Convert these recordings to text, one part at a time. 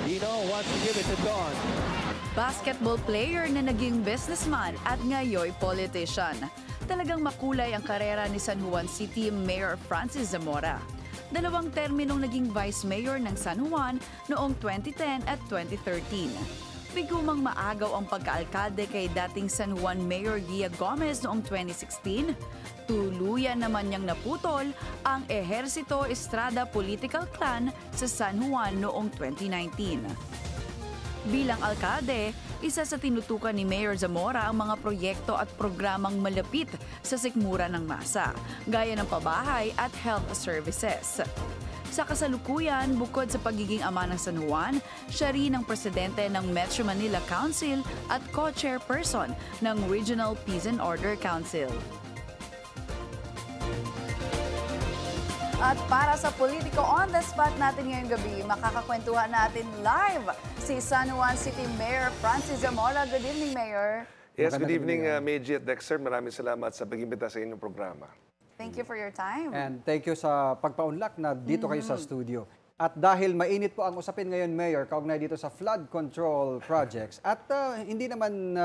Dino wants to give it to Don. Basketball player na naging businessman at ngayoy politician. Talagang makulay ang karera ni San Juan City Mayor Francis Zamora. 2 terminong naging Vice Mayor ng San Juan noong 2010 at 2013. Bigumang maagaw ang pagkaalkalde kay dating San Juan Mayor Gia Gomez noong 2016. Tuluyan naman niyang naputol ang Ejercito Estrada Political Clan sa San Juan noong 2019. Bilang alkalde, isa sa tinutukan ni Mayor Zamora ang mga proyekto at programang malapit sa sikmura ng masa, gaya ng pabahay at health services. Sa kasalukuyan, bukod sa pagiging ama ng San Juan, siya rin ang presidente ng Metro Manila Council at co-chairperson ng Regional Peace and Order Council. At para sa Politico on the Spot natin ngayong gabi, makakakwentuhan natin live si San Juan City Mayor Francis Zamora. Good evening, Mayor. Yes, good evening, Meiji at Dexter. Maraming salamat sa pag-imbita sa inyong programa. Thank you for your time. And thank you sa pagpaunlak na dito kayo sa studio. At dahil mainit po ang usapin ngayon, Mayor, kaugnay dito sa flood control projects, at hindi naman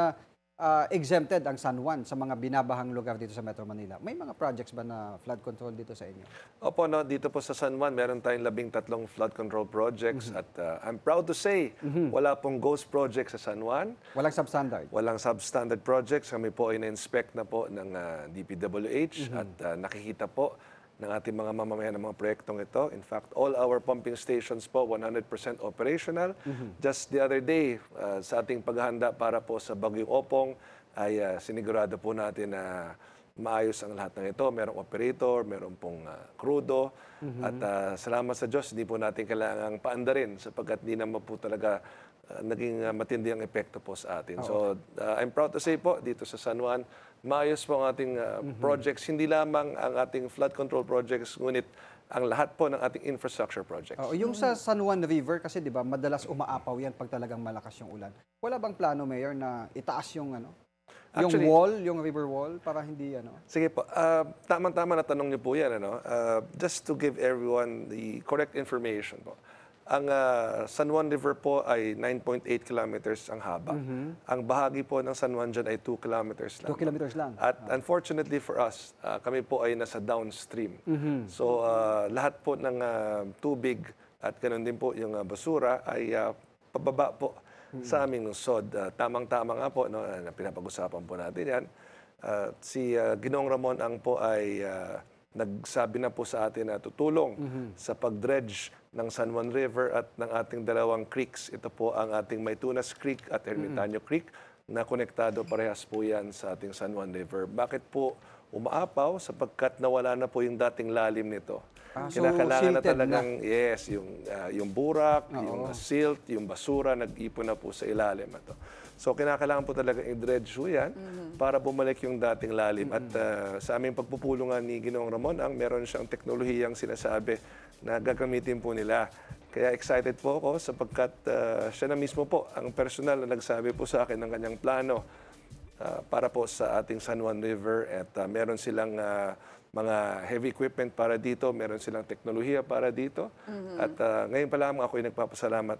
exempted ang San Juan sa mga binabahang lugar dito sa Metro Manila. May mga projects ba na flood control dito sa inyo? Opo, no, dito po sa San Juan, meron tayong 13 flood control projects at I'm proud to say, wala pong ghost project sa San Juan. Walang substandard? Walang substandard projects. Kami po ay na-inspect na po ng DPWH at nakikita po ng ating mga mamamayan ng mga proyektong ito. In fact, all our pumping stations po 100% operational. Just the other day, sa ating paghahanda para po sa Bagyong Opong, ay sinigurado po natin na maayos ang lahat ng ito. Merong operator, merong pong krudo. At salamat sa Diyos, hindi po natin kailangang paandarin sapagkat di naman po talaga naging matindi ang epekto po sa atin. So, I'm proud to say po, dito sa San Juan, maayos po ang ating projects. Hindi lamang ang ating flood control projects, ngunit ang lahat po ng ating infrastructure projects. Yung sa San Juan River, kasi di ba, madalas umaapaw yan pag talagang malakas yung ulan. Wala bang plano, Mayor, na itaas yung Actually, yung wall, yung river wall, para hindi Sige po, tamang-tama na tanong niyo po yan. Just to give everyone the correct information po. Ang San Juan River po ay 9.8 kilometers ang haba. Ang bahagi po ng San Juan dyan ay 2 kilometers lang. 2 kilometers lang. At unfortunately for us, kami po ay nasa downstream. So lahat po ng tubig at ganoon din po yung basura ay pababa po sa aming lungsod. Tamang-tama nga po, no, na pinapag-usapan po natin yan. Si Ginoong Ramon Ang po ay nagsabi na po sa atin na tutulong sa pag-dredge ng San Juan River at ng ating dalawang creeks. Ito po ang ating Maytunas Creek at Ermitaño Creek na konektado parehas po yan sa ating San Juan River. Bakit po umaapaw? Sapagkat nawala na po yung dating lalim nito. Kinakailangan na talagang, yes, yung burak, yung silt, yung basura, nag-ipon na po sa ilalim ito. So, kinakailangan po talaga i-dredge yan para bumalik yung dating lalim. At sa aming pagpupulungan ni Ginoong Ramon, meron siyang teknolohiyang sinasabi na gagamitin po nila. Kaya excited po ako sapagkat siya na mismo po ang personal na nagsabi po sa akin ng kanyang plano para po sa ating San Juan River. At meron silang mga heavy equipment para dito, meron silang teknolohiya para dito. At ngayon pa lamang ako ay nagpapasalamat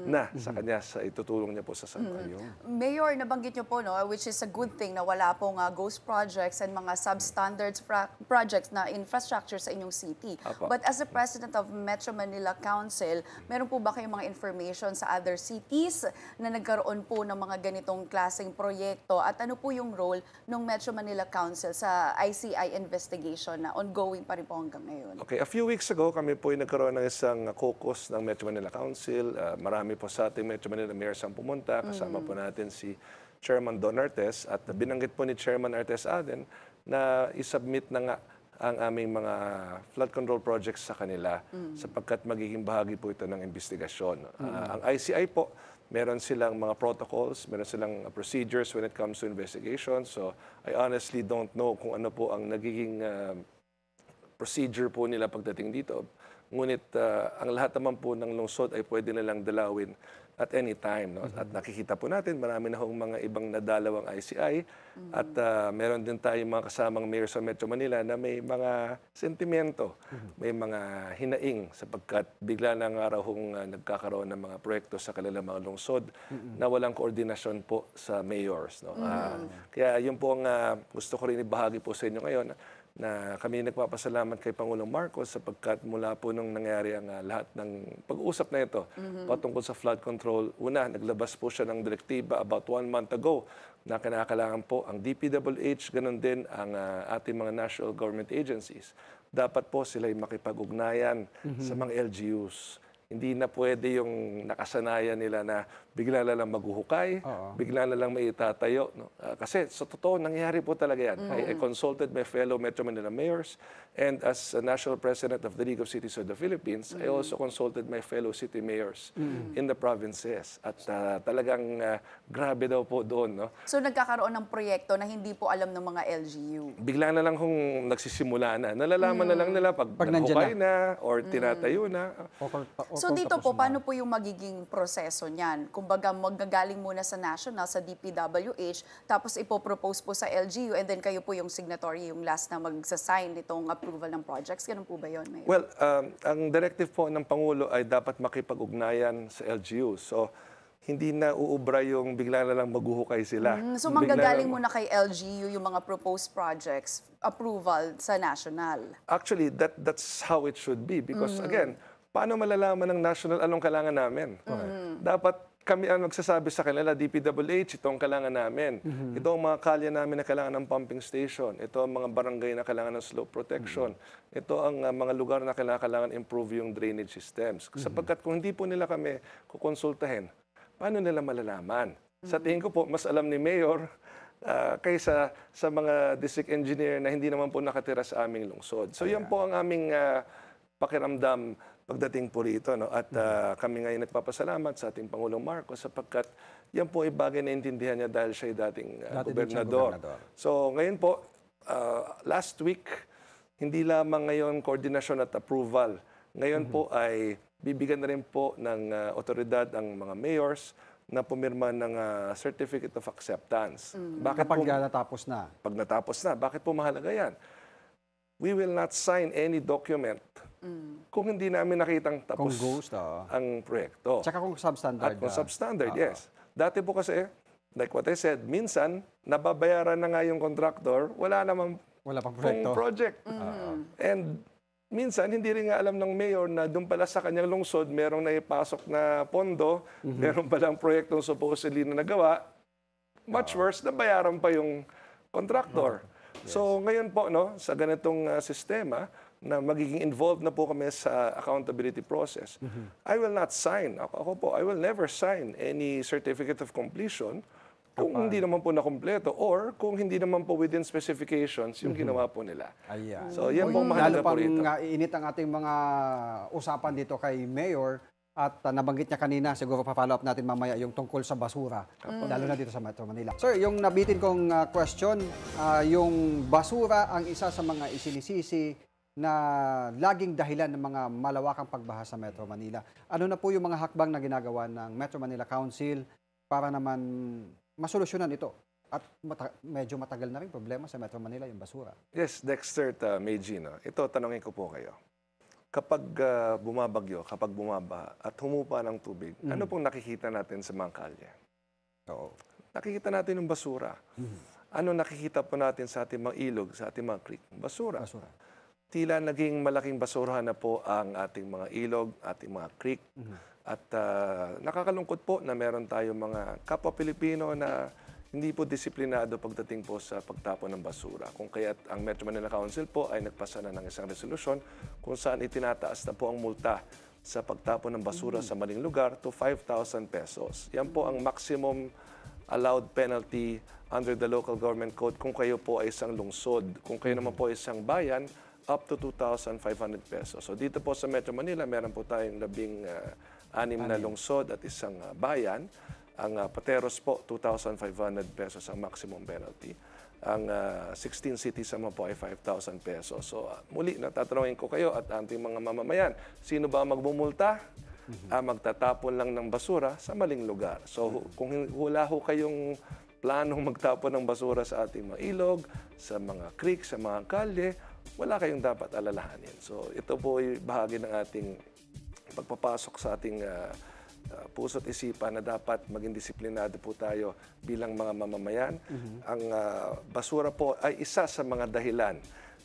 na sa kanya sa itutulong niya po sa San Juan. Mayor, nabanggit niyo po, no, which is a good thing na wala pong ghost projects and mga substandards projects na infrastructure sa inyong city. But as a president of Metro Manila Council, meron po ba kayong mga information sa other cities na nagkaroon po ng mga ganitong klaseng proyekto? At ano po yung role ng Metro Manila Council sa ICI investigation na ongoing pa rin po hanggang ngayon? Okay, a few weeks ago, kami po ay nagkaroon ng isang caucus ng Metro Manila Council. Marami po sa ating Metro Manila mayors ang pumunta. Kasama po natin si Chairman Don Artes. At binanggit po ni Chairman Artes Aden na isubmit na nga ang aming mga flood control projects sa kanila sapagkat magiging bahagi po ito ng investigasyon. Ang ICI po, meron silang mga protocols, meron silang procedures when it comes to investigation. So I honestly don't know kung ano po ang nagiging procedure po nila pagdating dito. Ngunit ang lahat naman po ng lungsod ay pwede nilang dalawin at any time. No? At nakikita po natin, marami na hong mga ibang nadalawang ICI at meron din tayong mga kasamang mayor sa Metro Manila na may mga sentimento, may mga hinaing sapagkat bigla na nga raw hong nagkakaroon ng mga proyekto sa kanilang mga lungsod na walang koordinasyon po sa mayors. No? Kaya yun po ang gusto ko rin ibahagi po sa inyo ngayon na kami nagpapasalamat kay Pangulong Marcos sapagkat mula po nung nangyari ang lahat ng pag-uusap na ito patungkol sa flood control. Una, naglabas po siya ng direktiba about 1 month ago na kinakailangan po ang DPWH, ganun din ang ating mga national government agencies. Dapat po sila ay makipag-ugnayan sa mga LGUs. Hindi na pwede yung nakasanayan nila na bigla na lang maghuhukay, bigla na lang may itatayo. No? Kasi sa totoo, nangyari po talaga yan. I consulted my fellow Metro Manila mayors and as a National President of the League of Cities of the Philippines, I also consulted my fellow city mayors in the provinces. At talagang grabe daw po doon. No? So nagkakaroon ng proyekto na hindi po alam ng mga LGU. Bigla na lang kung nagsisimula na. Nalalaman na lang nila pag naghukay na or tinatayo na. So dito po, paano po yung magiging proseso niyan? Kumbaga, magagaling muna sa national, sa DPWH, tapos ipopropose po sa LGU, and then kayo po yung signatory, yung last na magsasign nitong approval ng projects. Ganun po ba yun, Mayor? Well, ang directive po ng Pangulo ay dapat makipag-ugnayan sa LGU. So, hindi na uubra yung bigla na lang maghuhukay sila. So manggagaling muna kay LGU yung mga proposed projects, approval sa national? Actually, that's how it should be. Because again, paano malalaman ng national anong kailangan namin? Dapat kami ang nagsasabi sa kanila, DPWH, ito ang kailangan namin. Ito ang mga kalye namin na kailangan ng pumping station. Ito ang mga barangay na kailangan ng slope protection. Ito ang mga lugar na kailangan improve yung drainage systems. Sapagkat kung hindi po nila kami kukonsultahin, paano nila malalaman? Sa tingin ko po, mas alam ni Mayor kaysa sa mga district engineer na hindi naman po nakatira sa aming lungsod. So yan po ang aming pakiramdam pagdating po rito. No? At kami ngayon nagpapasalamat sa ating Pangulong Marcos sapagkat yan po ay bagay na intindihan niya dahil siya ay dating gobernador. So ngayon po, last week, hindi lamang ngayon koordinasyon at approval. Ngayon po ay bibigyan na rin po ng otoridad ang mga mayors na pumirma ng Certificate of Acceptance. Bakit kapag natapos na? Pag natapos na, bakit po mahalaga yan? We will not sign any document kung hindi namin nakitang tapos ang proyekto. Tsaka kung substandard. At kung substandard, yes. Dati po kasi, like what I said, minsan, nababayaran na nga yung contractor, wala pang project. And minsan, hindi rin nga alam ng mayor na doon pala sa kanyang lungsod, merong naipasok na pondo, meron palang proyektong supposedly na nagawa. Much worse, nabayaran pa yung contractor. So ngayon po, no, sa ganitong sistema, na magiging involved na po kami sa accountability process, I will not sign. Ako po, I will never sign any certificate of completion kung hindi naman po nakumpleto or kung hindi naman po within specifications yung ginawa po nila. So yan po mahalaga po rito. Lalo pang init ang ating mga usapan dito kay Mayor at nabanggit niya kanina, siguro pa-follow up natin mamaya yung tungkol sa basura, lalo na dito sa Metro Manila. Sir, yung nabitin kong question, yung basura ang isa sa mga isinisisi na laging dahilan ng mga malawakang pagbaha sa Metro Manila. Ano na po yung mga hakbang na ginagawa ng Metro Manila Council para naman masolusyonan ito? At medyo matagal na rin problema sa Metro Manila yung basura. Yes, Dexter at Meiji, no? Ito, tanongin ko po kayo. Kapag bumabagyo, kapag bumabaha at humupa ng tubig, ano pong nakikita natin sa mga kalye? Nakikita natin yung basura. Ano nakikita po natin sa ating mga ilog, sa ating mga creek? Basura. Tila naging malaking basurahan na po ang ating mga ilog, ating mga creek. At nakakalungkot po na meron tayong mga kapwa Pilipino na hindi po disiplinado pagdating po sa pagtapon ng basura. Kung kaya't ang Metro Manila Council po ay nagpasa na ng isang resolusyon kung saan itinataas na po ang multa sa pagtapon ng basura sa maling lugar to 5,000 pesos. Yan po ang maximum allowed penalty under the local government code kung kayo po ay isang lungsod. Kung kayo naman po ay isang bayan, up to 2,500 pesos. So dito po sa Metro Manila, meron po tayong 16 na lungsod at isang bayan. Ang Pateros po, 2,500 pesos ang maximum penalty. ang 16 cities naman po ay 5,000 pesos. So muli, natatanungin ko kayo at ating mga mamamayan, sino ba magmumulta? Magtatapon lang ng basura sa maling lugar. So kung wala ho kayong planong magtapon ng basura sa ating mga ilog, sa mga creek, sa mga kalye, wala kayong dapat alalahanin. So ito po ay bahagi ng ating pagpapasok sa ating puso't isipan na dapat maging disiplinado po tayo bilang mga mamamayan. Ang basura po ay isa sa mga dahilan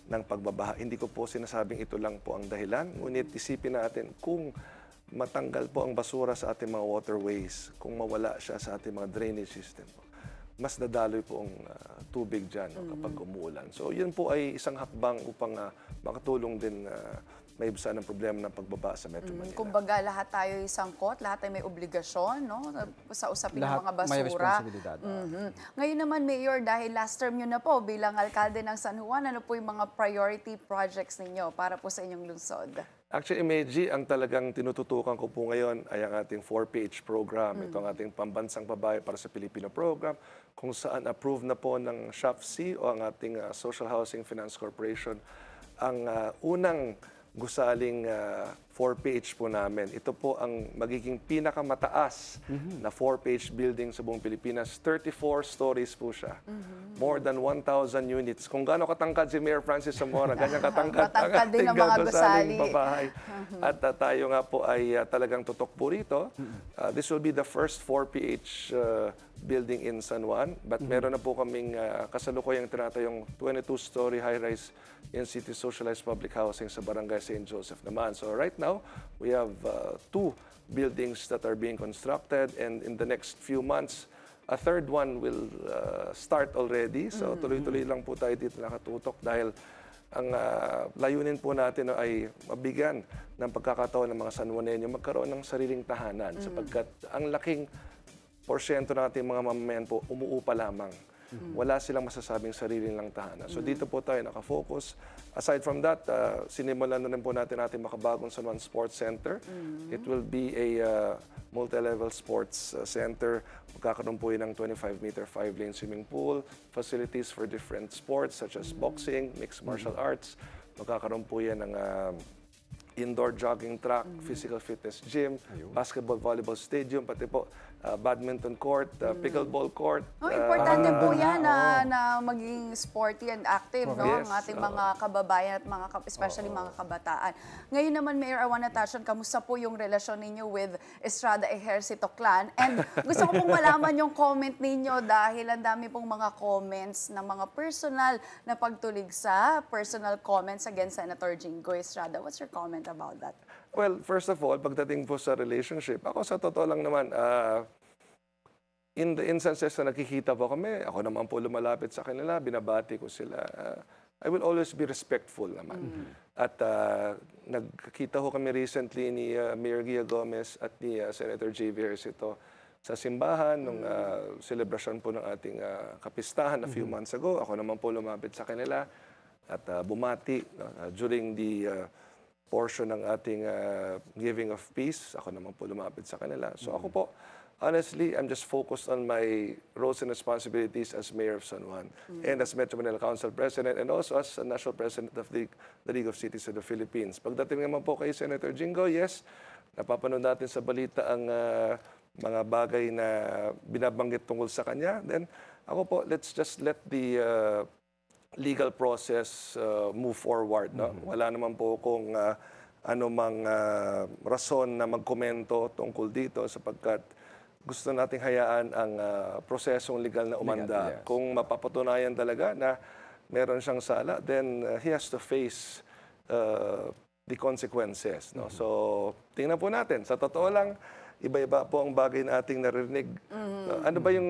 ng pagbabaha. Hindi ko po sinasabing ito lang po ang dahilan, ngunit isipin natin kung matanggal po ang basura sa ating mga waterways, kung mawala siya sa ating mga drainage system po, mas nadaloy po ang tubig dyan kapag umuulan. So yun po ay isang hakbang upang makatulong din may ibsan ng problema ng pagbaba sa Metro Manila. Kumbaga, lahat tayo sangkot, lahat ay may obligasyon, no? Sa usapin ng mga basura. May responsibilidad. Ngayon naman, Mayor, dahil last term nyo na po bilang alkalde ng San Juan, ano po yung mga priority projects ninyo para po sa inyong lungsod? Actually, Meiji, ang talagang tinututukan ko po ngayon ay ang ating 4PH program. Ito ang ating pambansang babae para sa Pilipino program, kung saan approved na po ng SHAFC o ang ating Social Housing Finance Corporation ang unang gusaling 4PH po namin. Ito po ang magiging pinakamataas na 4PH building sa buong Pilipinas. 34 stories po siya. More than 1,000 units. Kung gaano katangkad si Mayor Francis Zamora, ganyan katangkad ang din ating ang mga gusaling gusali. babahay. At tayo nga po ay talagang tutok po rito. This will be the first 4PH building in San Juan. But meron na po kaming kasalukuyang tinatayong 22-story high-rise in-city socialized public housing sa Barangay St. Joseph naman. So right now, we have 2 buildings that are being constructed, and in the next few months, a third one will start already. So tuloy-tuloy lang po tayo dito nakatutok dahil ang layunin po natin ay mabigyan ng pagkakataon ng mga San Juanenyo magkaroon ng sariling tahanan sapagkat ang laking porsyento ng ating mga mamamayan po umuupa lamang. Wala silang masasabing sarili lang tahanan. So dito po tayo nakafocus. Aside from that, sinimulan na rin po natin ating makabagong San Juan Sports Center. It will be a multi-level sports center. Magkakaroon po yun ng 25-meter 5-lane swimming pool, facilities for different sports such as boxing, mixed martial arts. Magkakaroon po yan ng indoor jogging track, physical fitness gym, basketball, volleyball stadium, pati po badminton court, pickleball court. Importante po yan na maging sporty and active, no? Yes, Ang ating mga kababayan at especially mga kabataan. Ngayon naman, Mayor, I wanna touch on, kamusta po yung relasyon ninyo with Estrada Ejercito Clan? And gusto ko pong malaman yung comment ninyo dahil ang dami pong mga comments ng mga personal na pagtuligsa, personal comments against Senator Jingo Estrada. What's your comment about that? Well, first of all, pagdating po sa relationship, ako sa totoo lang naman, in the instances na nakikita po kami, ako naman po lumalapit sa kanila, binabati ko sila. I will always be respectful naman. At nagkita ho kami recently ni Mayor Gia Gomez at ni Senator J.V. Ejercito sa simbahan nung celebration po ng ating kapistahan a few months ago. Ako naman po lumapit sa kanila at bumati during the portion ng ating giving of peace. Ako naman po lumapit sa kanila. So ako po, honestly, I'm just focused on my roles and responsibilities as Mayor of San Juan and as Metro Manila Council President and also as National President of the League of Cities of the Philippines. Pagdating naman po kay Senator Jingo, yes, napapanood natin sa balita ang mga bagay na binabanggit tungkol sa kanya. Then ako po, let's just let the legal process move forward. No? Wala naman po kung anumang rason na magkomento tungkol dito sapagkat gusto nating hayaan ang prosesong legal na umanda. Yes. Kung mapapatunayan talaga na meron siyang sala, then he has to face the consequences. No? So, tingnan po natin. Sa totoo lang, iba-iba po ang bagay na ating narinig. Ano ba yung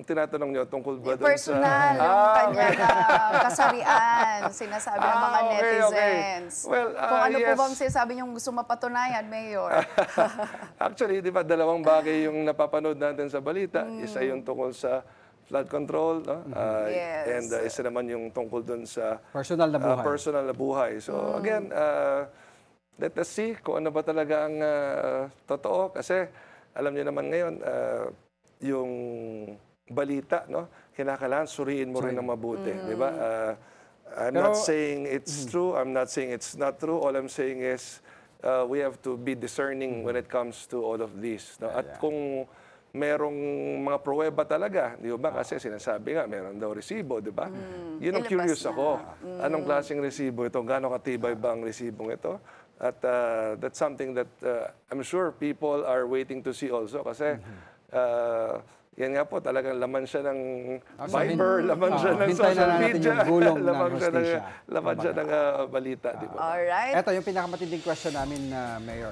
tinatanong niyo tungkol ba doon sa... Personal, yung kanyang kasarian, sinasabi ng mga netizens. Well, Kung ano po yes. bang sinasabi niyong gusto mapatunayan, Mayor? Actually, di ba, dalawang bagay yung napapanood natin sa balita. Isa yung tungkol sa flood control, no? Yes. And isa naman yung tungkol doon sa Personal na buhay. personal na buhay. So again, let us see kung ano ba talaga ang totoo. Kasi alam niyo naman ngayon, yung balita, no? Kinakailangan suriin mo rin ng mabuti, di ba? I'm not saying it's true, I'm not saying it's not true. All I'm saying is we have to be discerning when it comes to all of this. No? At kung merong mga pruweba talaga, di ba? Kasi sinasabi nga, meron daw resibo, di ba? Yun ang Ilabas curious na. ako. Anong klaseng resibo ito? Gaano katibay ba ang resibong ito? At that's something that I'm sure people are waiting to see also. Kasi yan nga po, talagang laman siya ng Viber, laman siya ng hintayin na social natin media, yung gulong ng laman siya ng, hustisya. laman siya ng balita, di ba? Alright. Ito yung pinakamatinding question namin, Mayor.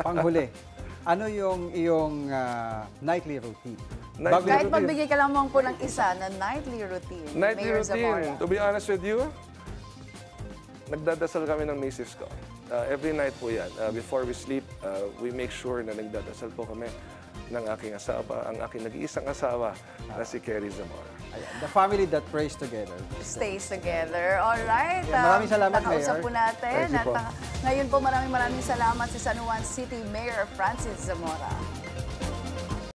Panghuli, ano yung iyong nightly routine? Nightly Kahit routine. magbigay ka lamang po ng isa na nightly routine. Nightly Mayor routine. Zamora. To be honest with you, nagdadasal kami ng misis ko. Every night po yan. Before we sleep, we make sure na nagdadasal po kami ng aking asawa, ang aking nag-iisang asawa na si Kerry Zamora. Ayan, the family that prays together. Stays together. Alright. Maraming salamat, Nakausap Mayor. po natin. Thank you At po. Ngayon po maraming salamat si San Juan City Mayor Francis Zamora.